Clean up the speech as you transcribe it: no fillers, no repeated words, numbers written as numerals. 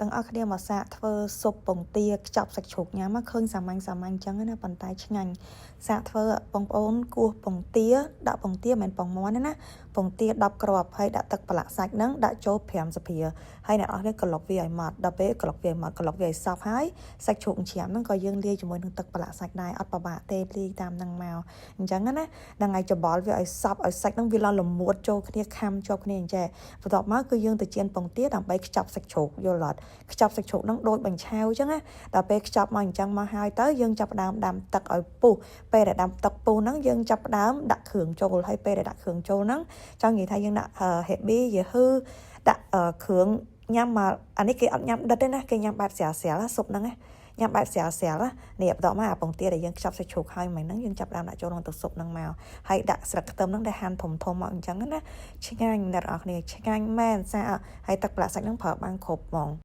ទាំងអស់គ្នាមកសាកធ្វើស៊ុបពងទាខ្ចប់សាច់ជ្រូកញ៉ាំមកឃើញសាមញ្ញចឹងណាប៉ុន្តែឆ្ងាញ់សាកធ្វើបងប្អូនគោះពងទាដាក់ពងទាមិនពងមាន់ទេណាពងទា10គ្រាប់ហើយដាក់ទឹកប្រឡាក់សាច់ហ្នឹងដាក់ចូល5សភាហើយអ្នកនរគ្នាក្លុកវាឲ្យម៉ត់ដល់ពេលក្លុកវាឲ្យម៉ត់ក្លុកវាឲ្យសព្វហើយសាច់ជ្រូកជ្រាំហ្នឹងក៏យើងលាយជាមួយនឹងទឹកប្រឡាក់សាច់ដែរអត់ពិបាកទេលាយតាមហ្នឹងមកអញ្ចឹងណាដល់ថ្ងៃច្បល់វាឲ្យសព្វឲ្យសាច់ហ្នឹងវាឡើងល្មួតចូលគ្នាខាំជាប់គ្នាអញ្ចឹងបន្ទាប់មកគឺយើងទៅចៀនពងទាដើម្បីខ្ចប់សាច់ជ្រូកយល់អត់ ខ្ចប់សាច់ជ្រូកហ្នឹងដូចបញ្ឆៅអញ្ចឹងណាដល់ពេលខ្ចប់មកអញ្ចឹងមកហើយទៅយើងចាប់ផ្ដើមដាំទឹកឲ្យពុះពេលដែលដាំទឹកពុះហ្នឹងយើងចាប់ផ្ដើមដាក់គ្រឿងចូលហើយពេលដែលដាក់គ្រឿងចូលហ្នឹងចង់និយាយថាយើងដាក់ហេប៊ីយឺហ៊ឺដាក់គ្រឿងញ៉ាំមកអានេះគេអត់ញ៉ាំដិតទេណាគេញ៉ាំបែបស្រាលៗស៊ុបហ្នឹងណាញ៉ាំបែបស្រាលៗនេះបន្តមកអាពងទាដែលយើងខ្ចប់សាច់ជ្រូកហើយមិញហ្នឹងយើងចាប់ផ្ដើមដាក់ចូលក្នុងទឹកស៊ុបហ្នឹងមកហើយដាក់ស្លឹកខ្ទឹមហ្នឹងដែលហាន់ធំៗមកអញ្ចឹងណាឆ្ងាញ់អ្នកនរគ្នាឆ្ងាញ់មែនសាហើយទឹកប្រឡាក់សាច់ហ្នឹងប្រើបានគ្រប់ហ្មង